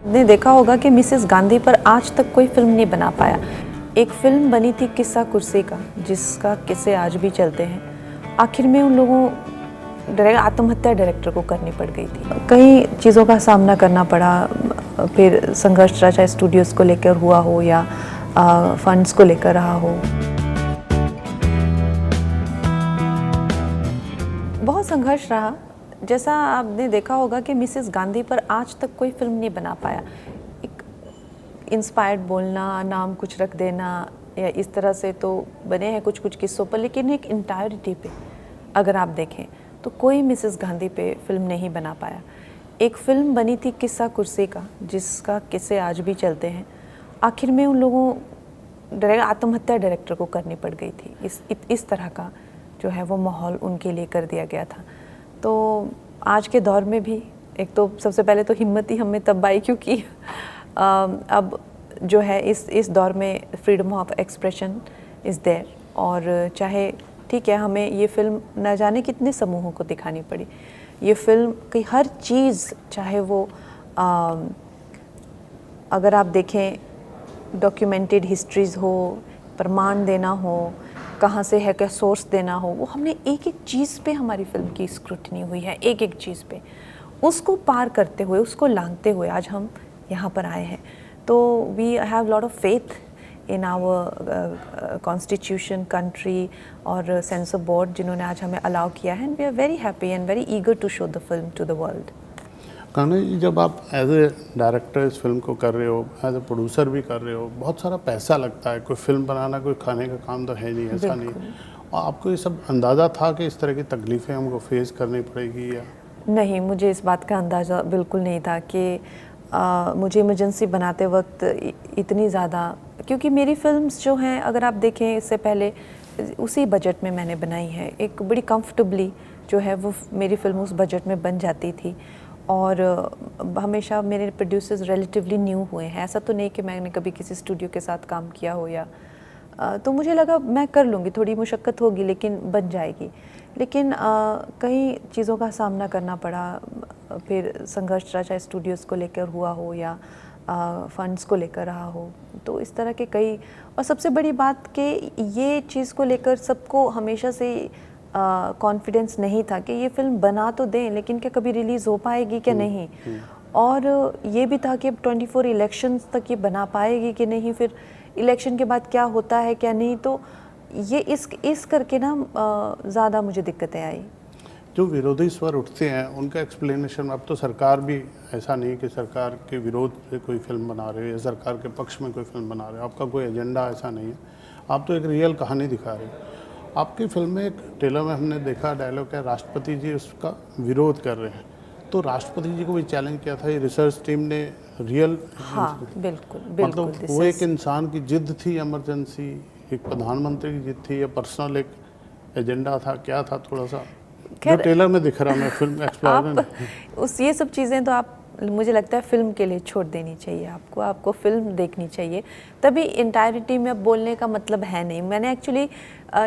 आपने देखा होगा कि मिसेस गांधी पर आज तक कोई फिल्म नहीं बना पाया। एक फिल्म बनी थी किस्सा कुर्सी का, जिसका किस्से आज भी चलते हैं। आखिर में उन लोगों आत्महत्या डायरेक्टर को करनी पड़ गई थी। कई चीज़ों का सामना करना पड़ा, फिर संघर्ष रहा, चाहे स्टूडियोज़ को लेकर हुआ हो या फंड्स को लेकर रहा हो। बहुत संघर्ष रहा। जैसा आपने देखा होगा कि मिसेस गांधी पर आज तक कोई फिल्म नहीं बना पाया। एक इंस्पायर्ड बोलना, नाम कुछ रख देना या इस तरह से तो बने हैं कुछ कुछ किस्सों पर, लेकिन एक इंटायरिटी पे अगर आप देखें तो कोई मिसेस गांधी पे फिल्म नहीं बना पाया। एक फिल्म बनी थी किस्सा कुर्सी का, जिसका किस्से आज भी चलते हैं। आखिर में उन लोगों आत्महत्या डायरेक्टर को करनी पड़ गई थी। इस तरह का जो है वो माहौल उनके लिए कर दिया गया था। तो आज के दौर में भी एक तो सबसे पहले तो हिम्मत ही हमें तब आई क्योंकि अब जो है इस दौर में freedom of expression is there. और चाहे ठीक है, हमें ये फिल्म न जाने कितने समूहों को दिखानी पड़ी। ये फिल्म की हर चीज़, चाहे वो अगर आप देखें डॉक्यूमेंटेड हिस्ट्रीज़ हो, प्रमाण देना हो, कहाँ से है क्या सोर्स देना हो, वो हमने एक एक चीज़ पे हमारी फिल्म की स्क्रूटनी हुई है, एक एक चीज़ पे। उसको पार करते हुए, उसको लांघते हुए आज हम यहाँ पर आए हैं। तो we have lot of faith in our constitution, country और सेंसर बोर्ड, जिन्होंने आज हमें अलाउ किया है। And we are very happy and very eager to show the film to the world. Kanha ji, जब आप एज ए डायरेक्टर इस फिल्म को कर रहे हो, एज ए प्रोड्यूसर भी कर रहे हो, बहुत सारा पैसा लगता है। कोई फिल्म बनाना कोई खाने का काम तो है नहीं, ऐसा नहीं। और आपको ये सब अंदाज़ा था कि इस तरह की तकलीफ़ें हमको फेस करनी पड़ेगी या नहीं? मुझे इस बात का अंदाज़ा बिल्कुल नहीं था कि मुझे इमरजेंसी बनाते वक्त इतनी ज़्यादा, क्योंकि मेरी फिल्म्स जो हैं अगर आप देखें इससे पहले उसी बजट में मैंने बनाई है। एक बड़ी कंफर्टेबली जो है वो मेरी फिल्म उस बजट में बन जाती थी। और हमेशा मेरे प्रोड्यूसर्स रिलेटिवली न्यू हुए हैं। ऐसा तो नहीं कि मैंने कभी किसी स्टूडियो के साथ काम किया हो या तो मुझे लगा मैं कर लूँगी, थोड़ी मुशक्क़त होगी लेकिन बन जाएगी। लेकिन कई चीज़ों का सामना करना पड़ा, फिर संघर्ष रहा, चाहे स्टूडियोज़ को लेकर हुआ हो या फंड्स को लेकर रहा हो। तो इस तरह के कई, और सबसे बड़ी बात कि ये चीज़ को लेकर सबको हमेशा से कॉन्फिडेंस नहीं था कि ये फिल्म बना तो दें लेकिन क्या कभी रिलीज़ हो पाएगी क्या नहीं। और ये भी था कि अब 24 इलेक्शंस तक ये बना पाएगी कि नहीं, फिर इलेक्शन के बाद क्या होता है क्या नहीं। तो ये इस करके ना ज़्यादा मुझे दिक्कतें आई। जो विरोधी स्वर उठते हैं उनका एक्सप्लेनेशन, अब तो सरकार भी ऐसा नहीं कि सरकार के विरोध से कोई फिल्म बना रहे हो या सरकार के पक्ष में कोई फिल्म बना रहे हो, आपका कोई एजेंडा ऐसा नहीं है। आप तो एक रियल कहानी दिखा रहे हो। आपकी फिल्म में एक ट्रेलर में हमने देखा डायलॉग है, राष्ट्रपति जी उसका विरोध कर रहे हैं। तो राष्ट्रपति जी को भी चैलेंज किया था ये रिसर्च टीम ने, रियल। हाँ बिल्कुल मतलब वो एक इंसान की जिद थी, इमरजेंसी एक प्रधानमंत्री की जिद थी या पर्सनल एक एजेंडा था, क्या था? थोड़ा सा जो ट्रेलर में दिख रहा मैं फिल्म एक्सप्लोर उस ये सब चीज़ें तो आप, मुझे लगता है फिल्म के लिए छोड़ देनी चाहिए। आपको फिल्म देखनी चाहिए, तभी इंटायरिटी में अब बोलने का मतलब है नहीं। मैंने एक्चुअली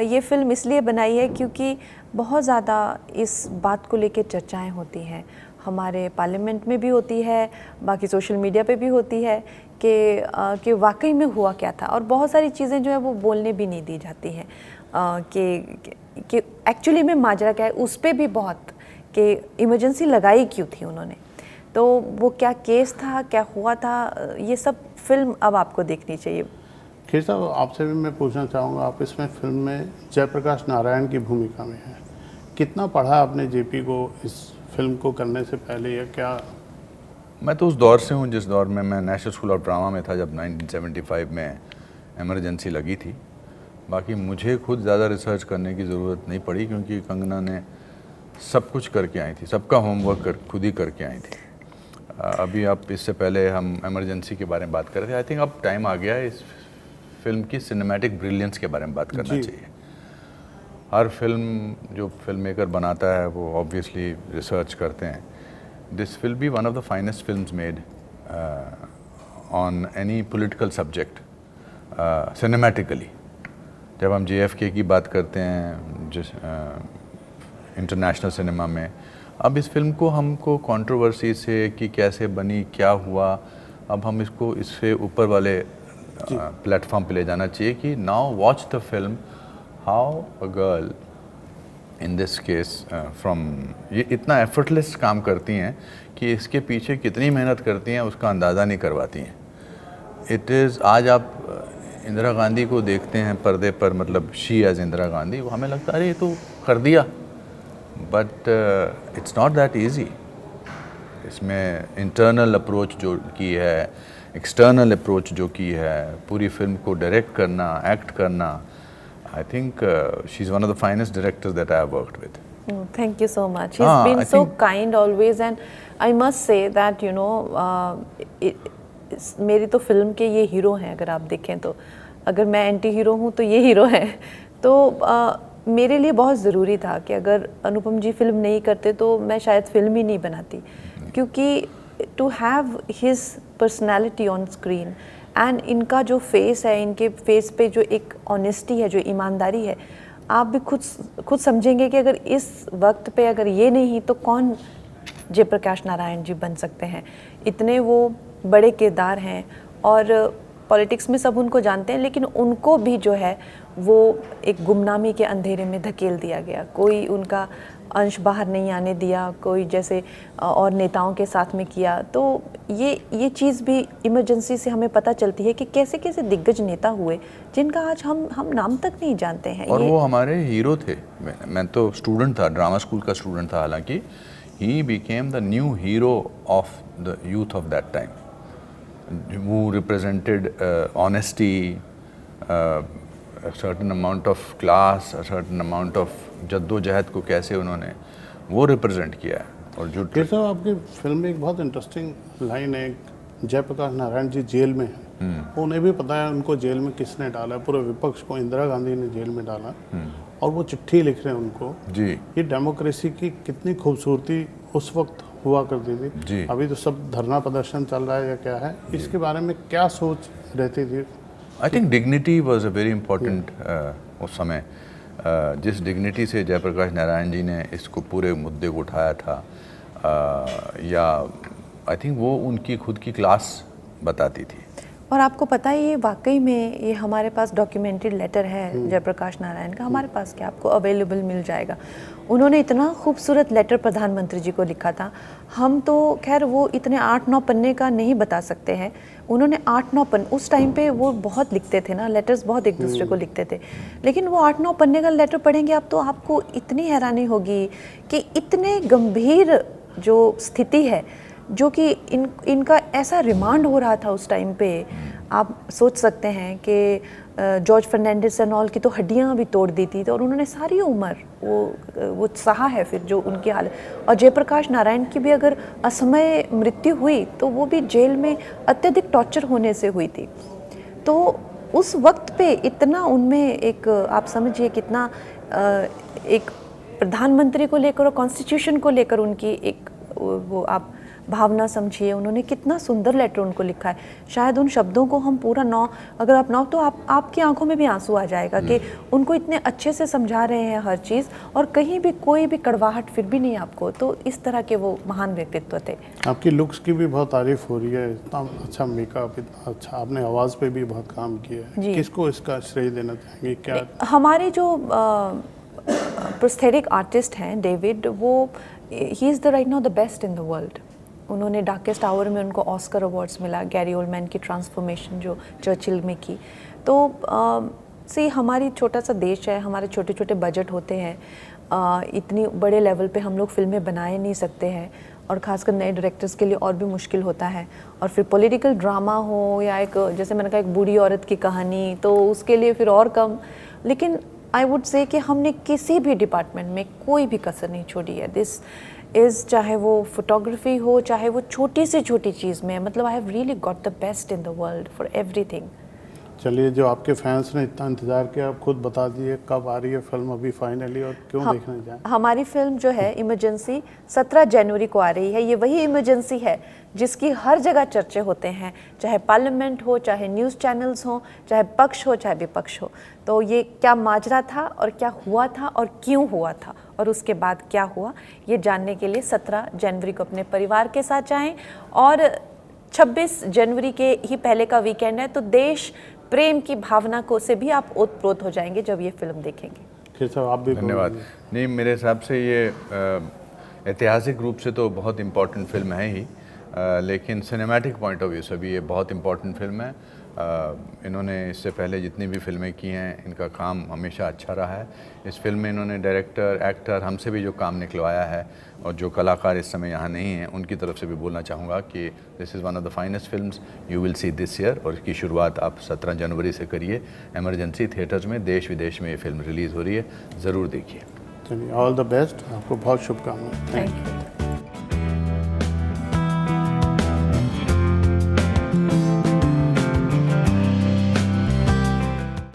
ये फिल्म इसलिए बनाई है क्योंकि बहुत ज़्यादा इस बात को लेके चर्चाएं होती हैं, हमारे पार्लियामेंट में भी होती है, बाकी सोशल मीडिया पे भी होती है कि वाकई में हुआ क्या था। और बहुत सारी चीज़ें जो है वो बोलने भी नहीं दी जाती हैं कि एक्चुअली में माजरा क्या है। उस पर भी बहुत कि इमरजेंसी लगाई क्यों थी उन्होंने, तो वो क्या केस था, क्या हुआ था, ये सब फिल्म अब आपको देखनी चाहिए। खेर साहब, आपसे भी मैं पूछना चाहूँगा, आप इसमें फिल्म में जयप्रकाश नारायण की भूमिका में हैं। कितना पढ़ा आपने जेपी को इस फिल्म को करने से पहले, या क्या? मैं तो उस दौर से हूँ जिस दौर में मैं नेशनल स्कूल ऑफ ड्रामा में था, जब 1975 में इमरजेंसी लगी थी। बाकी मुझे खुद ज़्यादा रिसर्च करने की ज़रूरत नहीं पड़ी क्योंकि कंगना ने सब कुछ करके आई थी, सबका होमवर्क खुद ही करके आई थी। अभी आप इससे पहले हम इमरजेंसी के बारे में बात कर रहे थे। आई थिंक अब टाइम आ गया है इस फिल्म की सिनेमैटिक ब्रिलियंस के बारे में बात करना चाहिए। हर फिल्म जो फिल्म मेकर बनाता है वो ऑब्वियसली रिसर्च करते हैं। This will be one of the finest films made on any political subject cinematically. जब हम JFK की बात करते हैं जिस इंटरनेशनल सिनेमा में, अब इस फिल्म को हमको कंट्रोवर्सी से कि कैसे बनी, क्या हुआ, अब हम इसको इससे ऊपर वाले प्लेटफॉर्म पे ले जाना चाहिए कि now watch the film how a girl in this case from, ये इतना एफर्टलेस काम करती हैं कि इसके पीछे कितनी मेहनत करती हैं उसका अंदाज़ा नहीं करवाती हैं। इट इज़, आज आप इंदिरा गांधी को देखते हैं पर्दे पर, मतलब शी एज इंदिरा गांधी, वो हमें लगता है अरे ये तो कर दिया, but it's not that easy. इसमें इंटरनल अप्रोच जो की है, एक्सटर्नल अप्रोच जो की है, पूरी फिल्म को डायरेक्ट करना, एक्ट करना, I think she is one of the finest directors that I have worked with. Thank you so much. He's been so kind always, and I must say that you know, मेरी तो film के ये hero हैं। अगर आप देखें तो, अगर मैं एंटी हीरो हूँ तो ये हीरो हैं। तो मेरे लिए बहुत ज़रूरी था कि अगर अनुपम जी फिल्म नहीं करते तो मैं शायद फिल्म ही नहीं बनाती, क्योंकि to have his personality on screen and इनका जो फेस है, इनके फेस पे जो एक ऑनेस्टी है, जो ईमानदारी है, आप भी खुद समझेंगे कि अगर इस वक्त पे अगर ये नहीं तो कौन जयप्रकाश नारायण जी बन सकते हैं। इतने वो बड़े किरदार हैं और पॉलिटिक्स में सब उनको जानते हैं, लेकिन उनको भी जो है वो एक गुमनामी के अंधेरे में धकेल दिया गया। कोई उनका अंश बाहर नहीं आने दिया, कोई जैसे और नेताओं के साथ में किया। तो ये चीज़ भी इमरजेंसी से हमें पता चलती है कि कैसे कैसे दिग्गज नेता हुए जिनका आज हम नाम तक नहीं जानते हैं। और वो हमारे हीरो थे। मैं तो स्टूडेंट था, ड्रामा स्कूल का स्टूडेंट था, हालांकि he became the new hero of the youth of that time, who represented honesty, a certain amount of class, a certain amount of जद्दोजहद को कैसे उन्होंने वो रिप्रेजेंट किया है। और जो साहब आपकी फिल्म में एक बहुत इंटरेस्टिंग लाइन है, जयप्रकाश नारायण जी जेल में हैं, उन्हें भी पता है उनको जेल में किसने डाला है, पूरे विपक्ष को इंदिरा गांधी ने जेल में डाला, और वो चिट्ठी लिख रहे हैं उनको। जी, ये डेमोक्रेसी की कितनी खूबसूरती उस वक्त हुआ करती थी। जी, अभी तो सब धरना प्रदर्शन चल रहा है या क्या है, इसके बारे में क्या सोच रहती थी? I think dignity was a very important उस समय। जिस डिग्निटी से जयप्रकाश नारायण जी ने इसको पूरे मुद्दे को उठाया था, या आई थिंक वो उनकी खुद की क्लास बताती थी। और आपको पता है ये वाकई में ये हमारे पास डॉक्यूमेंटेड लेटर है जयप्रकाश नारायण का, हमारे पास क्या आपको अवेलेबल मिल जाएगा। उन्होंने इतना खूबसूरत लेटर प्रधानमंत्री जी को लिखा था। हम तो खैर वो इतने 8-9 पन्ने का नहीं बता सकते हैं, उन्होंने 8-9 पन्ने, उस टाइम पे वो बहुत लिखते थे ना, लेटर्स बहुत एक दूसरे को लिखते थे, लेकिन वो 8-9 पन्ने का लेटर पढ़ेंगे आप तो आपको इतनी हैरानी होगी कि इतने गंभीर जो स्थिति है, जो कि इनका ऐसा रिमांड हो रहा था उस टाइम पे। आप सोच सकते हैं कि जॉर्ज फर्नांडिस एंड ऑल की तो हड्डियां भी तोड़ दी थी, तो और उन्होंने सारी उम्र वो सहा है फिर जो उनकी हालत। और जयप्रकाश नारायण की भी अगर असमय मृत्यु हुई तो वो भी जेल में अत्यधिक टॉर्चर होने से हुई थी। तो उस वक्त पे इतना उनमें एक, आप समझिए कितना एक प्रधानमंत्री को लेकर और कॉन्स्टिट्यूशन को लेकर उनकी एक वो आप भावना समझिए। उन्होंने कितना सुंदर लेटर उनको लिखा है। शायद उन शब्दों को हम पूरा अगर आप तो आपकी आंखों में भी आंसू आ जाएगा कि उनको इतने अच्छे से समझा रहे हैं हर चीज़, और कहीं भी कोई भी कड़वाहट फिर भी नहीं आपको। तो इस तरह के वो महान व्यक्तित्व थे। आपकी लुक्स की भी बहुत तारीफ हो रही है, इतना अच्छा मेकअप, इतना अच्छा, आपने आवाज़ पे भी बहुत काम किया है। किसको इसका श्रेय देना चाहेंगे? क्या हमारे जो प्रोस्थेटिक आर्टिस्ट हैं डेविड, वो he is the right now the best in the world. उन्होंने डार्केस्ट आवर में उनको ऑस्कर अवार्ड्स मिला, गैरी ओल्डमैन की ट्रांसफॉर्मेशन जो चर्चिल में की। तो सी हमारी छोटा सा देश है, हमारे छोटे छोटे बजट होते हैं, इतनी बड़े लेवल पे हम लोग फिल्में बनाए नहीं सकते हैं, और ख़ासकर नए डायरेक्टर्स के लिए और भी मुश्किल होता है। और फिर पॉलिटिकल ड्रामा हो या एक, जैसे मैंने कहा, एक बूढ़ी औरत की कहानी, तो उसके लिए फिर और कम। लेकिन आई वुड से कि हमने किसी भी डिपार्टमेंट में कोई भी कसर नहीं छोड़ी है। दिस इज़, चाहे वो फोटोग्राफी हो, चाहे वो छोटी से छोटी चीज़ में, मतलब I have really got the best in the world for everything. चलिए, जो आपके फैंस ने इतना इंतज़ार किया, आप खुद बता दिए कब आ रही है फिल्म अभी फाइनली, और क्यों देखने जाएं? हमारी फिल्म जो है इमरजेंसी 17 जनवरी को आ रही है। ये वही इमरजेंसी है जिसकी हर जगह चर्चे होते हैं, चाहे पार्लियामेंट हो, चाहे न्यूज़ चैनल्स हो, चाहे पक्ष हो, चाहे विपक्ष हो। तो ये क्या माजरा था और क्या हुआ था और क्यों हुआ था और उसके बाद क्या हुआ, ये जानने के लिए 17 जनवरी को अपने परिवार के साथ जाएं। और 26 जनवरी के ही पहले का वीकेंड है, तो देश प्रेम की भावना को से भी आप ओतप्रोत हो जाएंगे जब ये फिल्म देखेंगे। केशव, आप भी धन्यवाद। बोलिए। नहीं, मेरे हिसाब से ये ऐतिहासिक रूप से तो बहुत इम्पोर्टेंट फिल्म है ही, लेकिन सिनेमैटिक पॉइंट ऑफ व्यू से भी ये बहुत इम्पोर्टेंट फिल्म है। इन्होंने इससे पहले जितनी भी फिल्में की हैं, इनका काम हमेशा अच्छा रहा है। इस फिल्म में इन्होंने डायरेक्टर, एक्टर, हमसे भी जो काम निकलवाया है, और जो कलाकार इस समय यहाँ नहीं हैं, उनकी तरफ से भी बोलना चाहूँगा कि this is one of the finest films you will see this year. और इसकी शुरुआत आप 17 जनवरी से करिए। एमरजेंसी थिएटर्स में देश विदेश में ये फिल्म रिलीज़ हो रही है, ज़रूर देखिए। चलिए, ऑल द बेस्ट, आपको बहुत शुभकामनाएं। Thank you.